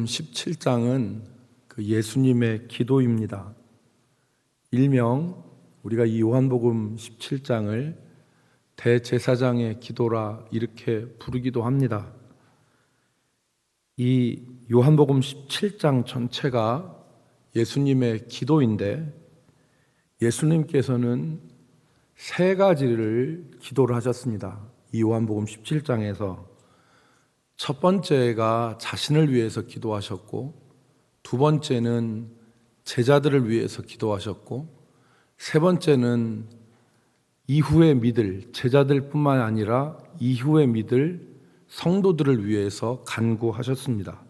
17장은 그 예수님의 기도입니다. 일명 우리가 이 요한복음 17장을 대제사장의 기도라 이렇게 부르기도 합니다. 이 요한복음 17장 전체가 예수님의 기도인데 예수님께서는 세 가지를 기도를 하셨습니다. 이 요한복음 17장에서 첫 번째가 자신을 위해서 기도하셨고, 두 번째는 제자들을 위해서 기도하셨고, 세 번째는 이후에 믿을 제자들뿐만 아니라 이후에 믿을 성도들을 위해서 간구하셨습니다.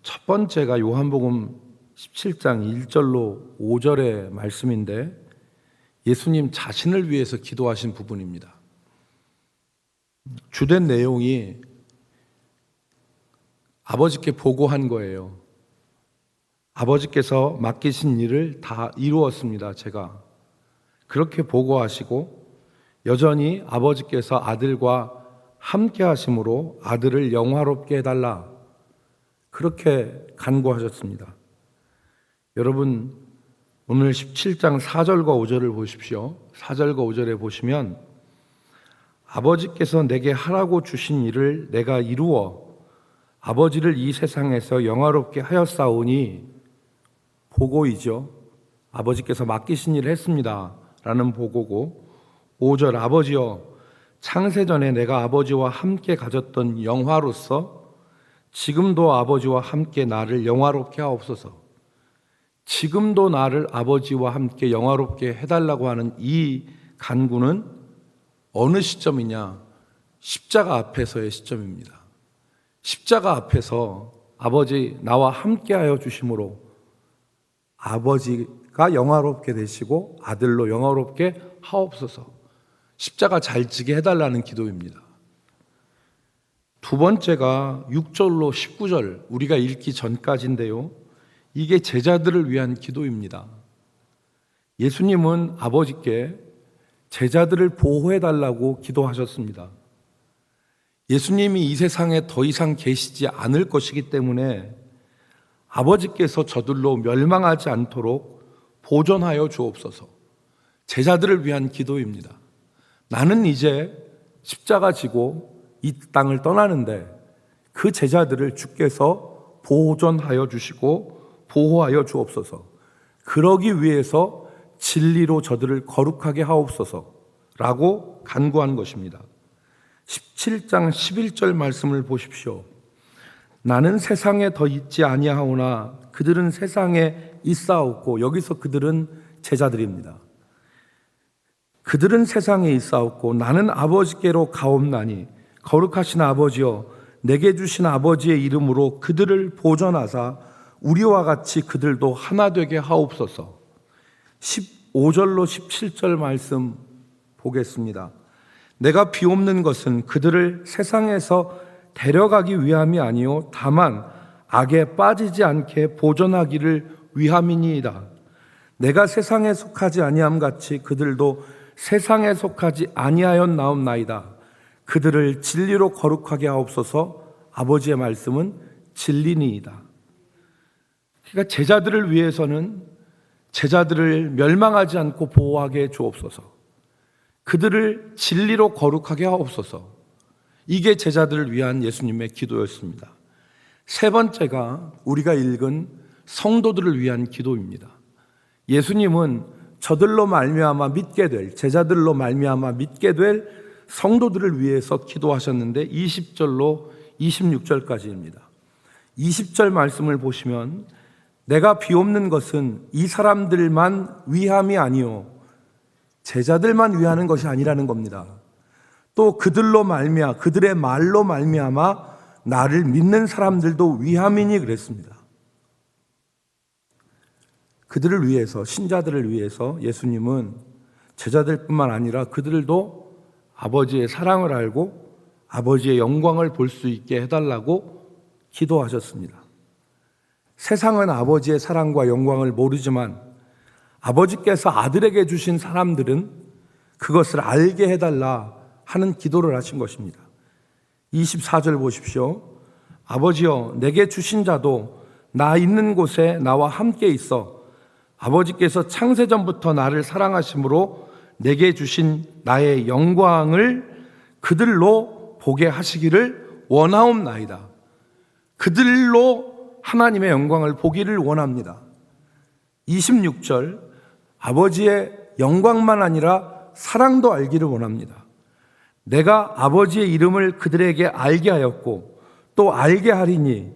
첫 번째가 요한복음 17장 1절로 5절의 말씀인데 예수님 자신을 위해서 기도하신 부분입니다. 주된 내용이 아버지께 보고한 거예요. 아버지께서 맡기신 일을 다 이루었습니다. 제가 그렇게 보고하시고 여전히 아버지께서 아들과 함께 하심으로 아들을 영화롭게 해달라 그렇게 간구하셨습니다. 여러분 오늘 17장 4절과 5절을 보십시오. 4절과 5절에 보시면 아버지께서 내게 하라고 주신 일을 내가 이루어 아버지를 이 세상에서 영화롭게 하였사오니, 보고이죠. 아버지께서 맡기신 일을 했습니다 라는 보고고, 5절 아버지여 창세전에 내가 아버지와 함께 가졌던 영화로서 지금도 아버지와 함께 나를 영화롭게 하옵소서. 지금도 나를 아버지와 함께 영화롭게 해달라고 하는 이 간구는 어느 시점이냐? 십자가 앞에서의 시점입니다. 십자가 앞에서 아버지 나와 함께하여 주심으로 아버지가 영화롭게 되시고 아들로 영화롭게 하옵소서. 십자가 잘 지게 해달라는 기도입니다. 두 번째가 6절로 19절 우리가 읽기 전까지인데요. 이게 제자들을 위한 기도입니다. 예수님은 아버지께 제자들을 보호해달라고 기도하셨습니다. 예수님이 이 세상에 더 이상 계시지 않을 것이기 때문에 아버지께서 저들로 멸망하지 않도록 보존하여 주옵소서. 제자들을 위한 기도입니다. 나는 이제 십자가 지고 이 땅을 떠나는데 그 제자들을 주께서 보존하여 주시고 보호하여 주옵소서. 그러기 위해서 진리로 저들을 거룩하게 하옵소서라고 간구한 것입니다. 17장 11절 말씀을 보십시오. 나는 세상에 더 있지 아니하오나 그들은 세상에 있사옵고, 여기서 그들은 제자들입니다. 그들은 세상에 있사옵고 나는 아버지께로 가옵나니 거룩하신 아버지여 내게 주신 아버지의 이름으로 그들을 보존하사 우리와 같이 그들도 하나 되게 하옵소서. 15절로 17절 말씀 보겠습니다. 내가 비옵는 것은 그들을 세상에서 데려가기 위함이 아니요 다만 악에 빠지지 않게 보존하기를 위함이니이다. 내가 세상에 속하지 아니함 같이 그들도 세상에 속하지 아니하였나옵나이다. 그들을 진리로 거룩하게 하옵소서. 아버지의 말씀은 진리니이다. 그러니까 제자들을 위해서는 제자들을 멸망하지 않고 보호하게 주옵소서. 그들을 진리로 거룩하게 하옵소서. 이게 제자들을 위한 예수님의 기도였습니다. 세 번째가 우리가 읽은 성도들을 위한 기도입니다. 예수님은 저들로 말미암아 믿게 될, 제자들로 말미암아 믿게 될 성도들을 위해서 기도하셨는데 20절로 26절까지입니다. 20절 말씀을 보시면 내가 비옵는 것은 이 사람들만 위함이 아니요 제자들만 위하는 것이 아니라는 겁니다. 또 그들로 말미암아 그들의 말로 말미암아 나를 믿는 사람들도 위함이니 그랬습니다. 그들을 위해서, 신자들을 위해서 예수님은 제자들뿐만 아니라 그들도 아버지의 사랑을 알고 아버지의 영광을 볼 수 있게 해달라고 기도하셨습니다. 세상은 아버지의 사랑과 영광을 모르지만 아버지께서 아들에게 주신 사람들은 그것을 알게 해달라 하는 기도를 하신 것입니다. 24절 보십시오. 아버지여, 내게 주신 자도 나 있는 곳에 나와 함께 있어 아버지께서 창세전부터 나를 사랑하심으로 내게 주신 나의 영광을 그들로 보게 하시기를 원하옵나이다. 그들로 하나님의 영광을 보기를 원합니다. 26절, 아버지의 영광만 아니라 사랑도 알기를 원합니다. 내가 아버지의 이름을 그들에게 알게 하였고 또 알게 하리니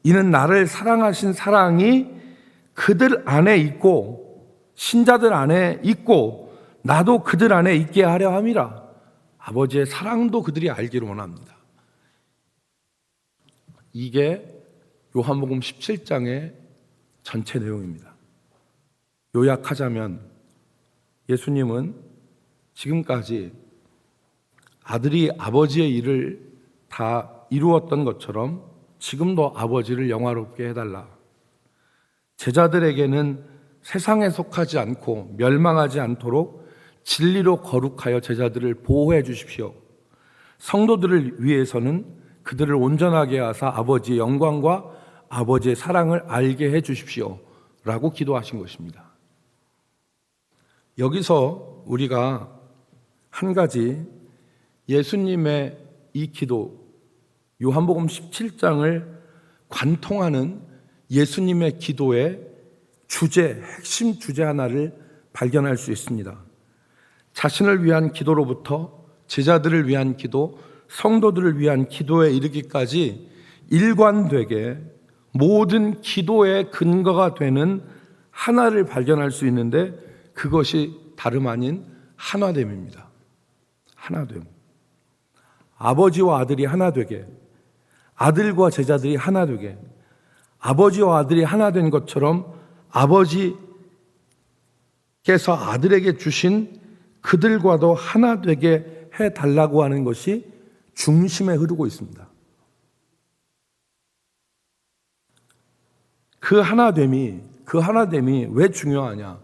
이는 나를 사랑하신 사랑이 그들 안에 있고 신자들 안에 있고 나도 그들 안에 있게 하려 함이라. 아버지의 사랑도 그들이 알기를 원합니다. 이게 요한복음 17장의 전체 내용입니다. 요약하자면 예수님은 지금까지 아들이 아버지의 일을 다 이루었던 것처럼 지금도 아버지를 영화롭게 해달라. 제자들에게는 세상에 속하지 않고 멸망하지 않도록 진리로 거룩하여 제자들을 보호해 주십시오. 성도들을 위해서는 그들을 온전하게 하사 아버지의 영광과 아버지의 사랑을 알게 해 주십시오 라고 기도하신 것입니다. 여기서 우리가 한 가지 예수님의 이 기도, 요한복음 17장을 관통하는 예수님의 기도의 주제, 핵심 주제 하나를 발견할 수 있습니다. 자신을 위한 기도로부터 제자들을 위한 기도, 성도들을 위한 기도에 이르기까지 일관되게 모든 기도의 근거가 되는 하나를 발견할 수 있는데 그것이 다름 아닌 하나됨입니다. 하나됨. 아버지와 아들이 하나 되게, 아들과 제자들이 하나 되게, 아버지와 아들이 하나 된 것처럼 아버지께서 아들에게 주신 그들과도 하나 되게 해달라고 하는 것이 중심에 흐르고 있습니다. 그 하나됨이 왜 중요하냐?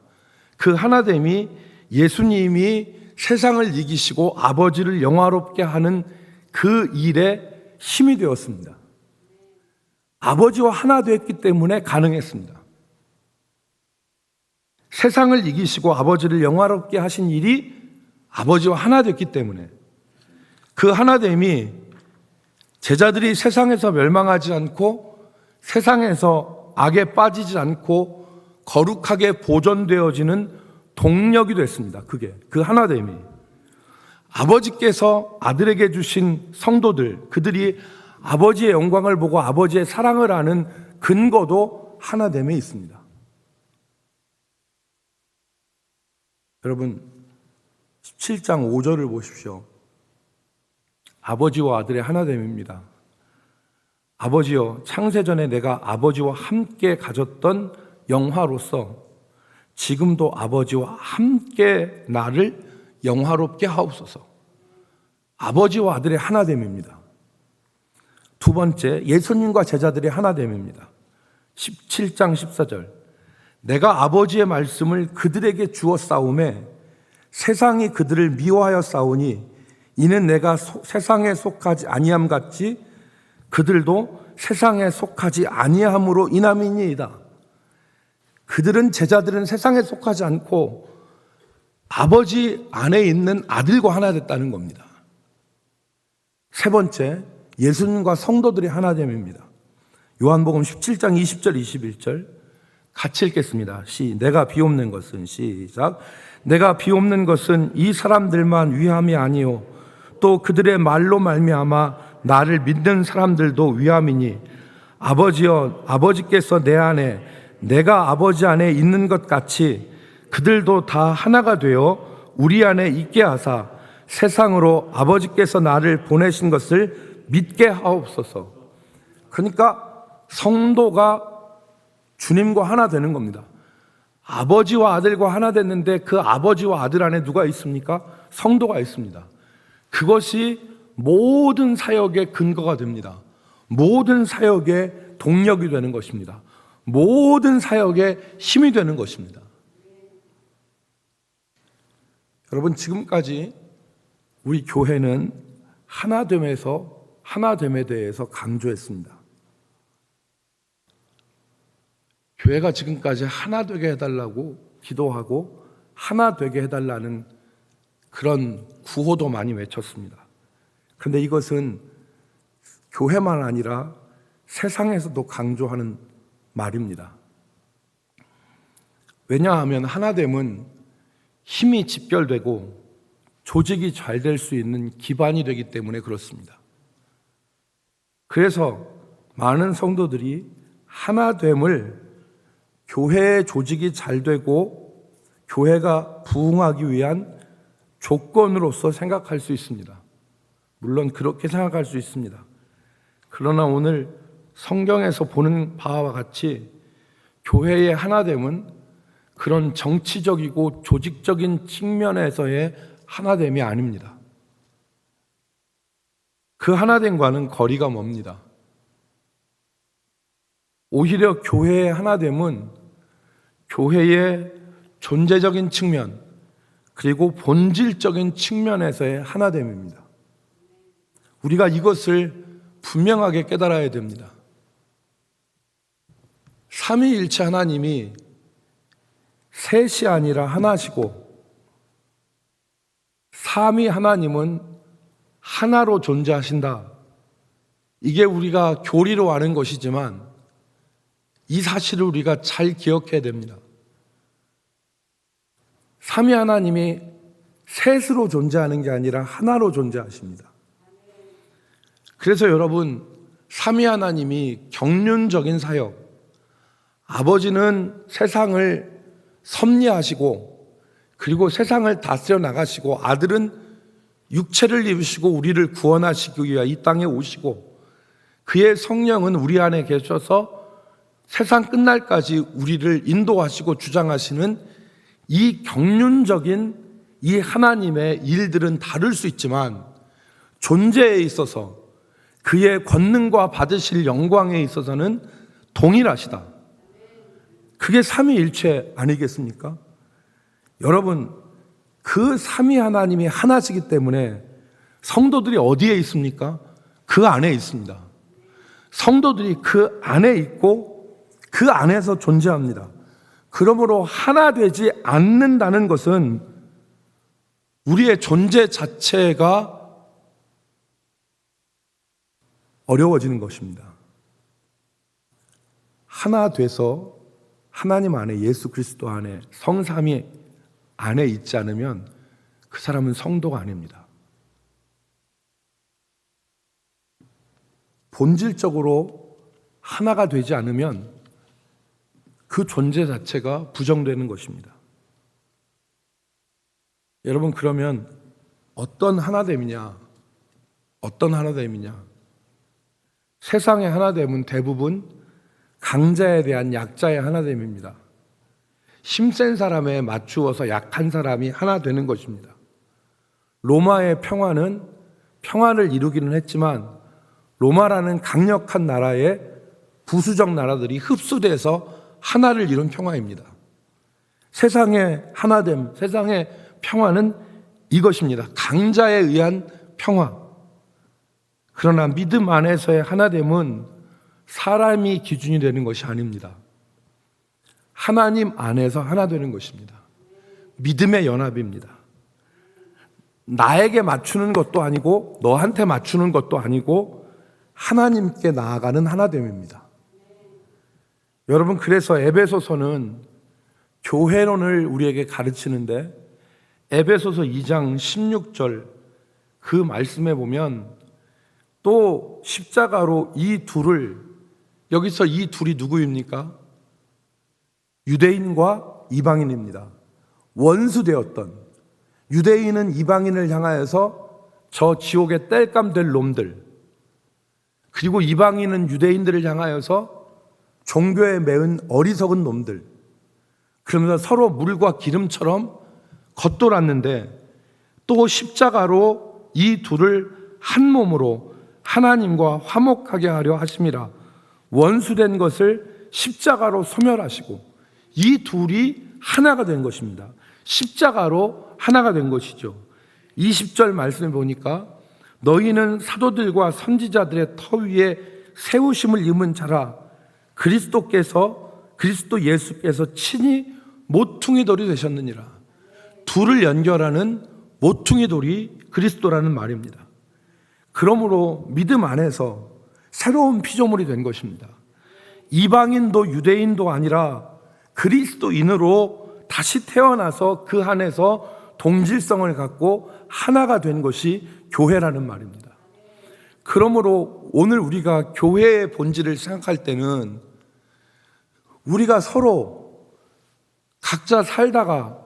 그 하나됨이 예수님이 세상을 이기시고 아버지를 영화롭게 하는 그 일에 힘이 되었습니다. 아버지와 하나 되었기 때문에 가능했습니다. 세상을 이기시고 아버지를 영화롭게 하신 일이 아버지와 하나 됐기 때문에 그 하나됨이 제자들이 세상에서 멸망하지 않고 세상에서 악에 빠지지 않고 거룩하게 보존되어지는 동력이 됐습니다. 그게 그 하나됨이 아버지께서 아들에게 주신 성도들, 그들이 아버지의 영광을 보고 아버지의 사랑을 아는 근거도 하나됨에 있습니다. 여러분 17장 5절을 보십시오. 아버지와 아들의 하나됨입니다. 아버지여, 창세전에 내가 아버지와 함께 가졌던 영화로서 지금도 아버지와 함께 나를 영화롭게 하옵소서. 아버지와 아들의 하나됨입니다. 두 번째, 예수님과 제자들의 하나됨입니다. 17장 14절, 내가 아버지의 말씀을 그들에게 주어 싸우매 세상이 그들을 미워하여 싸우니 이는 내가 세상에 속하지 아니함 같이 그들도 세상에 속하지 아니함으로 인함이니이다. 그들은, 제자들은 세상에 속하지 않고 아버지 안에 있는 아들과 하나 됐다는 겁니다. 세 번째, 예수님과 성도들의 하나됨입니다. 요한복음 17장 20절 21절 같이 읽겠습니다. 내가 비옵는 것은, 시작, 내가 비옵는 것은 이 사람들만 위함이 아니요 또 그들의 말로 말미암아 나를 믿는 사람들도 위함이니 아버지여, 아버지께서 내 안에 내가 아버지 안에 있는 것 같이 그들도 다 하나가 되어 우리 안에 있게 하사 세상으로 아버지께서 나를 보내신 것을 믿게 하옵소서. 그러니까 성도가 주님과 하나 되는 겁니다. 아버지와 아들과 하나 됐는데 그 아버지와 아들 안에 누가 있습니까? 성도가 있습니다. 그것이 모든 사역의 근거가 됩니다. 모든 사역의 동력이 되는 것입니다. 모든 사역의 힘이 되는 것입니다. 여러분, 지금까지 우리 교회는 하나됨에 대해서 강조했습니다. 교회가 지금까지 하나 되게 해달라고 기도하고 하나 되게 해달라는 그런 구호도 많이 외쳤습니다. 그런데 이것은 교회만 아니라 세상에서도 강조하는 말입니다. 왜냐하면 하나됨은 힘이 집결되고 조직이 잘 될 수 있는 기반이 되기 때문에 그렇습니다. 그래서 많은 성도들이 하나됨을 교회의 조직이 잘 되고 교회가 부흥하기 위한 조건으로서 생각할 수 있습니다. 물론 그렇게 생각할 수 있습니다. 그러나 오늘 성경에서 보는 바와 같이 교회의 하나됨은 그런 정치적이고 조직적인 측면에서의 하나됨이 아닙니다. 그 하나됨과는 거리가 멉니다. 오히려 교회의 하나됨은 교회의 존재적인 측면 그리고 본질적인 측면에서의 하나됨입니다. 우리가 이것을 분명하게 깨달아야 됩니다. 삼위일체 하나님이 셋이 아니라 하나시고 삼위 하나님은 하나로 존재하신다. 이게 우리가 교리로 아는 것이지만 이 사실을 우리가 잘 기억해야 됩니다. 삼위 하나님이 셋으로 존재하는 게 아니라 하나로 존재하십니다. 그래서 여러분, 삼위 하나님이 경륜적인 사역, 아버지는 세상을 섭리하시고 그리고 세상을 다스려 나가시고 아들은 육체를 입으시고 우리를 구원하시기 위해 이 땅에 오시고 그의 성령은 우리 안에 계셔서 세상 끝날까지 우리를 인도하시고 주장하시는 이 경륜적인 이 하나님의 일들은 다를 수 있지만 존재에 있어서 그의 권능과 받으실 영광에 있어서는 동일하시다. 그게 삼위일체 아니겠습니까? 여러분, 그 삼위 하나님이 하나시기 때문에 성도들이 어디에 있습니까? 그 안에 있습니다. 성도들이 그 안에 있고 그 안에서 존재합니다. 그러므로 하나 되지 않는다는 것은 우리의 존재 자체가 어려워지는 것입니다. 하나 돼서 하나님 안에, 예수 그리스도 안에, 성삼위 안에 있지 않으면 그 사람은 성도가 아닙니다. 본질적으로 하나가 되지 않으면 그 존재 자체가 부정되는 것입니다. 여러분, 그러면 어떤 하나됨이냐? 어떤 하나됨이냐? 세상의 하나됨은 대부분 강자에 대한 약자의 하나됨입니다. 힘센 사람에 맞추어서 약한 사람이 하나 되는 것입니다. 로마의 평화는 평화를 이루기는 했지만 로마라는 강력한 나라에 부수적 나라들이 흡수돼서 하나를 이룬 평화입니다. 세상의 하나됨, 세상의 평화는 이것입니다. 강자에 의한 평화. 그러나 믿음 안에서의 하나됨은 사람이 기준이 되는 것이 아닙니다. 하나님 안에서 하나 되는 것입니다. 믿음의 연합입니다. 나에게 맞추는 것도 아니고 너한테 맞추는 것도 아니고 하나님께 나아가는 하나됨입니다. 여러분, 그래서 에베소서는 교회론을 우리에게 가르치는데 에베소서 2장 16절 그 말씀에 보면 또 십자가로 이 둘을, 여기서 이 둘이 누구입니까? 유대인과 이방인입니다. 원수되었던 유대인은 이방인을 향하여서 저 지옥에 땔감 될 놈들, 그리고 이방인은 유대인들을 향하여서 종교에 매은 어리석은 놈들, 그러면서 서로 물과 기름처럼 겉돌았는데 또 십자가로 이 둘을 한 몸으로 하나님과 화목하게 하려 하심이라. 원수된 것을 십자가로 소멸하시고 이 둘이 하나가 된 것입니다. 십자가로 하나가 된 것이죠. 20절 말씀에 보니까 너희는 사도들과 선지자들의 터 위에 세우심을 입은 자라. 그리스도께서 그리스도 예수께서 친히 모퉁이 돌이 되셨느니라. 둘을 연결하는 모퉁이 돌이 그리스도라는 말입니다. 그러므로 믿음 안에서 새로운 피조물이 된 것입니다. 이방인도 유대인도 아니라 그리스도인으로 다시 태어나서 그 안에서 동질성을 갖고 하나가 된 것이 교회라는 말입니다. 그러므로 오늘 우리가 교회의 본질을 생각할 때는 우리가 서로 각자 살다가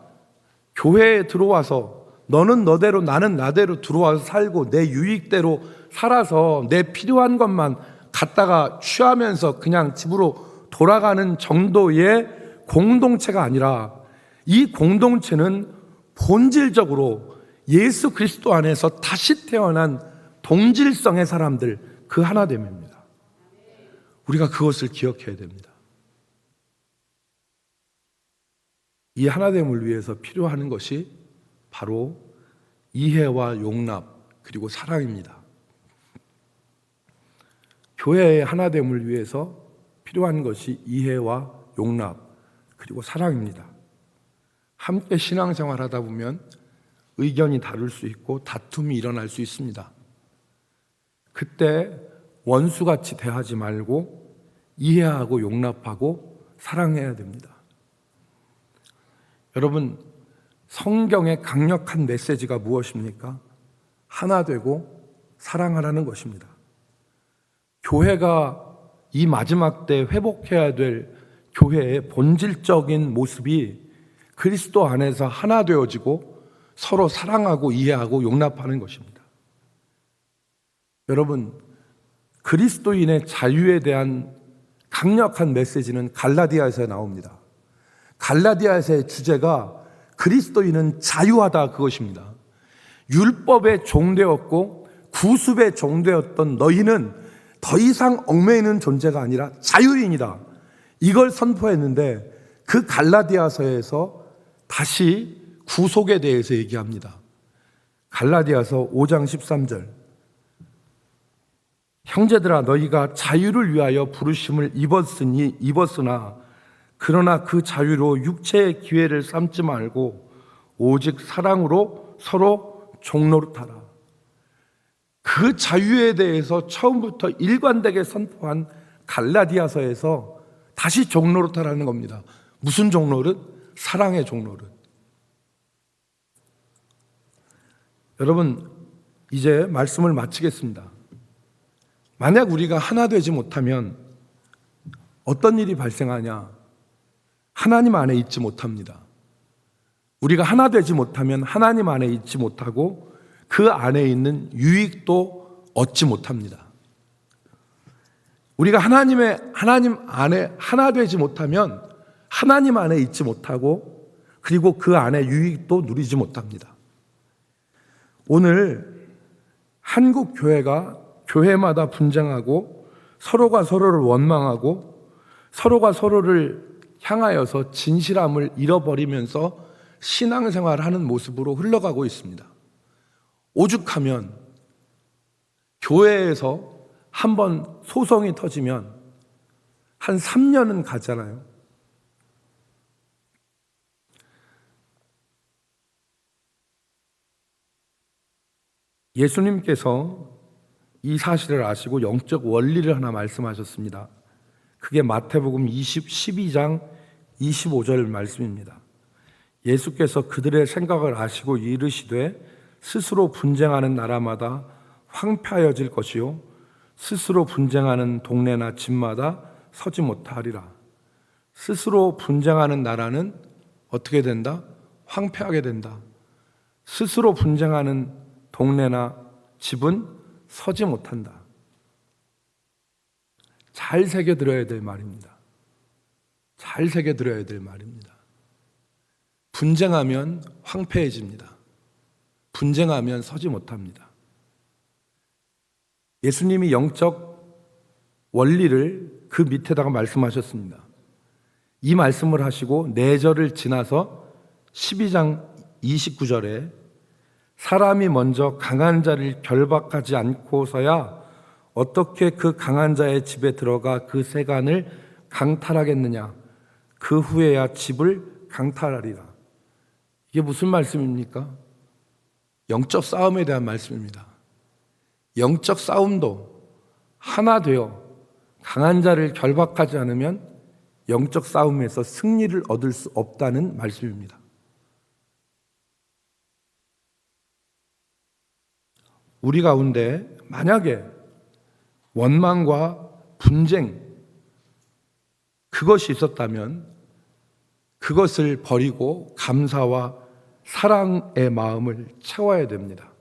교회에 들어와서 너는 너대로 나는 나대로 들어와서 살고 내 유익대로 살아서 내 필요한 것만 갖다가 취하면서 그냥 집으로 돌아가는 정도의 공동체가 아니라 이 공동체는 본질적으로 예수 그리스도 안에서 다시 태어난 동질성의 사람들, 그 하나됨입니다. 우리가 그것을 기억해야 됩니다. 이 하나됨을 위해서 필요한 것이 바로 이해와 용납 그리고 사랑입니다. 교회의 하나됨을 위해서 필요한 것이 이해와 용납 그리고 사랑입니다. 함께 신앙생활 하다 보면 의견이 다를 수 있고 다툼이 일어날 수 있습니다. 그때 원수같이 대하지 말고 이해하고 용납하고 사랑해야 됩니다. 여러분, 성경의 강력한 메시지가 무엇입니까? 하나 되고 사랑하라는 것입니다. 교회가 이 마지막 때 회복해야 될 교회의 본질적인 모습이 그리스도 안에서 하나 되어지고 서로 사랑하고 이해하고 용납하는 것입니다. 여러분, 그리스도인의 자유에 대한 강력한 메시지는 갈라디아에서 나옵니다. 갈라디아에서의 주제가 그리스도인은 자유하다, 그것입니다. 율법에 종되었고 구습에 종되었던 너희는 더 이상 얽매이는 존재가 아니라 자유인이다, 이걸 선포했는데 그 갈라디아서에서 다시 구속에 대해서 얘기합니다. 갈라디아서 5장 13절, 형제들아 너희가 자유를 위하여 부르심을 입었으나 그러나 그 자유로 육체의 기회를 삼지 말고 오직 사랑으로 서로 종노릇하라. 그 자유에 대해서 처음부터 일관되게 선포한 갈라디아서에서 다시 종노릇하라는 겁니다. 무슨 종노릇? 사랑의 종노릇. 여러분, 이제 말씀을 마치겠습니다. 만약 우리가 하나 되지 못하면 어떤 일이 발생하냐? 하나님 안에 있지 못합니다. 우리가 하나 되지 못하면 하나님 안에 있지 못하고 그 안에 있는 유익도 얻지 못합니다. 우리가 하나님 안에 하나 되지 못하면 하나님 안에 있지 못하고 그리고 그 안에 유익도 누리지 못합니다. 오늘 한국 교회가 교회마다 분쟁하고 서로가 서로를 원망하고 서로가 서로를 향하여서 진실함을 잃어버리면서 신앙생활을 하는 모습으로 흘러가고 있습니다. 오죽하면 교회에서 한번 소송이 터지면 한 3년은 가잖아요. 예수님께서 이 사실을 아시고 영적 원리를 하나 말씀하셨습니다. 그게 마태복음 12장 25절 말씀입니다. 예수께서 그들의 생각을 아시고 이르시되 스스로 분쟁하는 나라마다 황폐하여질 것이요 스스로 분쟁하는 동네나 집마다 서지 못하리라. 스스로 분쟁하는 나라는 어떻게 된다? 황폐하게 된다. 스스로 분쟁하는 동네나 집은 서지 못한다. 잘 새겨들어야 될 말입니다. 잘 새겨들어야 될 말입니다. 분쟁하면 황폐해집니다. 분쟁하면 서지 못합니다. 예수님이 영적 원리를 그 밑에다가 말씀하셨습니다. 이 말씀을 하시고 4절을 지나서 12장 29절에 사람이 먼저 강한 자를 결박하지 않고서야 어떻게 그 강한 자의 집에 들어가 그 세간을 강탈하겠느냐. 그 후에야 집을 강탈하리라. 이게 무슨 말씀입니까? 영적 싸움에 대한 말씀입니다. 영적 싸움도 하나 되어 강한 자를 결박하지 않으면 영적 싸움에서 승리를 얻을 수 없다는 말씀입니다. 우리 가운데 만약에 원망과 분쟁, 그것이 있었다면 그것을 버리고 감사와 사랑의 마음을 채워야 됩니다.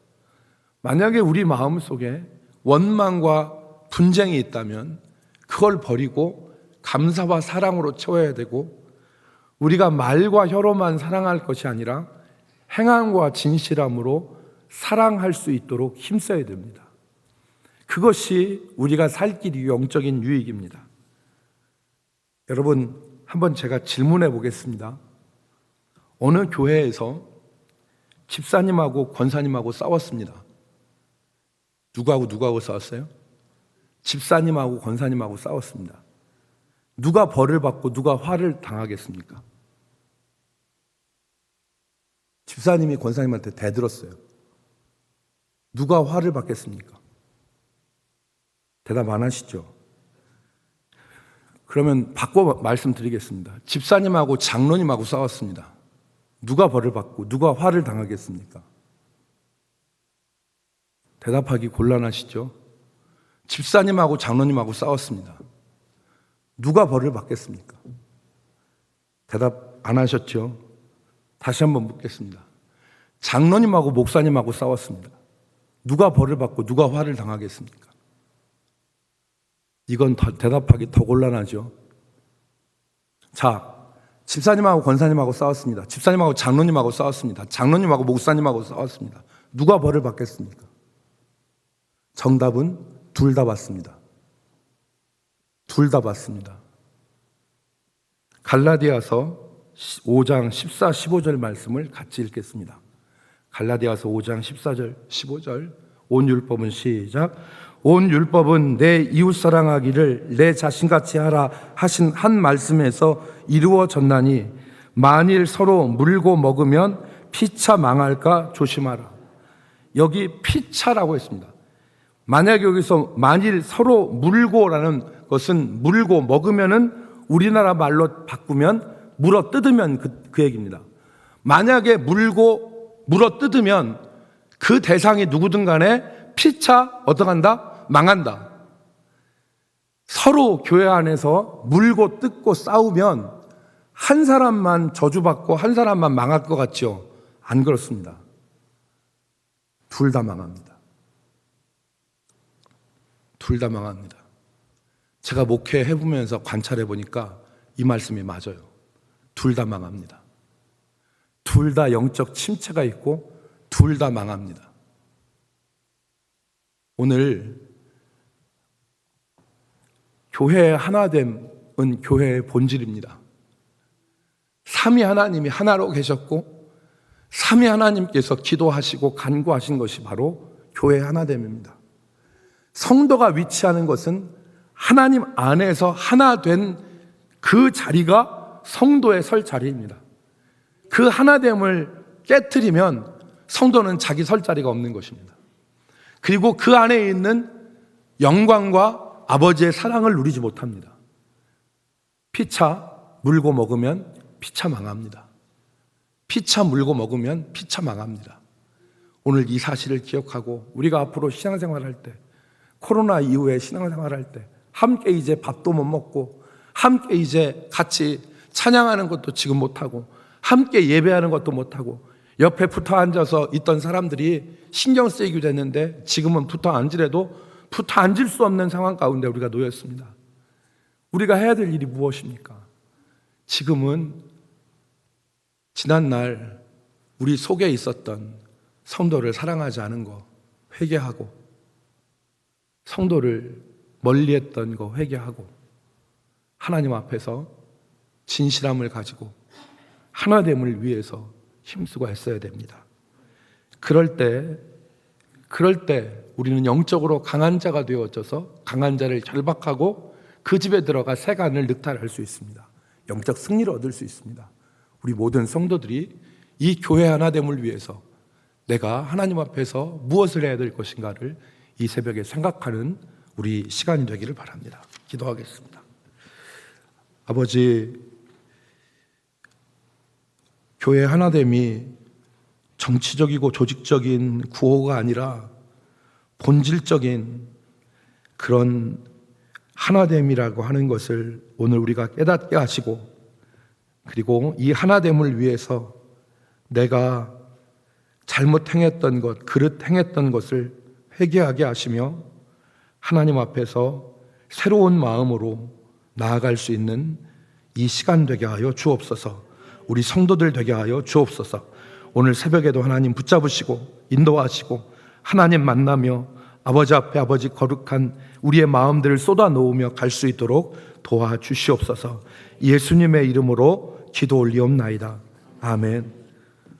만약에 우리 마음 속에 원망과 분쟁이 있다면 그걸 버리고 감사와 사랑으로 채워야 되고, 우리가 말과 혀로만 사랑할 것이 아니라 행함과 진실함으로 사랑할 수 있도록 힘써야 됩니다. 그것이 우리가 살 길이 영적인 유익입니다. 여러분, 한번 제가 질문해 보겠습니다. 어느 교회에서 집사님하고 권사님하고 싸웠습니다. 누구하고 싸웠어요? 집사님하고 권사님하고 싸웠습니다. 누가 벌을 받고 누가 화를 당하겠습니까? 집사님이 권사님한테 대들었어요. 누가 화를 받겠습니까? 대답 안 하시죠? 그러면 바꿔 말씀드리겠습니다. 집사님하고 장로님하고 싸웠습니다. 누가 벌을 받고 누가 화를 당하겠습니까? 대답하기 곤란하시죠? 집사님하고 장로님하고 싸웠습니다. 누가 벌을 받겠습니까? 대답 안 하셨죠? 다시 한번 묻겠습니다. 장로님하고 목사님하고 싸웠습니다. 누가 벌을 받고 누가 화를 당하겠습니까? 이건 대답하기 더 곤란하죠. 자, 집사님하고 권사님하고 싸웠습니다. 집사님하고 장로님하고 싸웠습니다. 장로님하고 목사님하고 싸웠습니다. 누가 벌을 받겠습니까? 정답은 둘 다 받습니다. 둘 다 받습니다. 갈라디아서 5장 14, 15절 말씀을 같이 읽겠습니다. 갈라디아서 5장 14절, 15절. 온 율법은 시작. 온 율법은 내 이웃 사랑하기를 내 자신같이 하라 하신 한 말씀에서 이루어졌나니 만일 서로 물고 먹으면 피차 망할까 조심하라. 여기 피차라고 했습니다. 만약 여기서 만일 서로 물고라는 것은 물고 먹으면은 우리나라 말로 바꾸면 물어 뜯으면 그 얘기입니다. 만약에 물고 물어 뜯으면 그 대상이 누구든 간에 피차 어떡한다? 망한다. 서로 교회 안에서 물고 뜯고 싸우면 한 사람만 저주받고 한 사람만 망할 것 같죠? 안 그렇습니다. 둘 다 망합니다. 둘 다 망합니다. 제가 목회해 보면서 관찰해 보니까 이 말씀이 맞아요. 둘 다 망합니다. 둘 다 영적 침체가 있고 둘 다 망합니다. 오늘 교회의 하나됨은 교회의 본질입니다. 삼위 하나님이 하나로 계셨고 삼위 하나님께서 기도하시고 간구하신 것이 바로 교회의 하나됨입니다. 성도가 위치하는 것은 하나님 안에서 하나 된 그 자리가 성도의 설 자리입니다. 그 하나됨을 깨트리면 성도는 자기 설 자리가 없는 것입니다. 그리고 그 안에 있는 영광과 아버지의 사랑을 누리지 못합니다. 피차 물고 먹으면 피차 망합니다. 피차 물고 먹으면 피차 망합니다. 오늘 이 사실을 기억하고 우리가 앞으로 신앙생활할 때, 코로나 이후에 신앙생활할 때 함께 이제 밥도 못 먹고 함께 이제 같이 찬양하는 것도 지금 못하고 함께 예배하는 것도 못하고 옆에 붙어 앉아서 있던 사람들이 신경 쓰이게 됐는데 지금은 붙어 앉으래도 붙어 앉을 수 없는 상황 가운데 우리가 놓였습니다. 우리가 해야 될 일이 무엇입니까? 지금은 지난날 우리 속에 있었던 성도를 사랑하지 않은 거 회개하고, 성도를 멀리했던 거 회개하고, 하나님 앞에서 진실함을 가지고 하나됨을 위해서 힘쓰고 애써야 됩니다. 그럴 때 우리는 영적으로 강한 자가 되어져서 강한 자를 결박하고 그 집에 들어가 세간을 늑탈할 수 있습니다. 영적 승리를 얻을 수 있습니다. 우리 모든 성도들이 이 교회 하나됨을 위해서 내가 하나님 앞에서 무엇을 해야 될 것인가를 이 새벽에 생각하는 우리 시간이 되기를 바랍니다. 기도하겠습니다. 아버지, 교회 하나됨이 정치적이고 조직적인 구호가 아니라 본질적인 그런 하나됨이라고 하는 것을 오늘 우리가 깨닫게 하시고, 그리고 이 하나됨을 위해서 내가 잘못 행했던 것, 그릇 행했던 것을 회개하게 하시며 하나님 앞에서 새로운 마음으로 나아갈 수 있는 이 시간 되게 하여 주옵소서. 우리 성도들 되게 하여 주옵소서. 오늘 새벽에도 하나님 붙잡으시고 인도하시고 하나님 만나며 아버지 앞에 아버지 거룩한 우리의 마음들을 쏟아 놓으며 갈 수 있도록 도와주시옵소서. 예수님의 이름으로 기도 올리옵나이다. 아멘.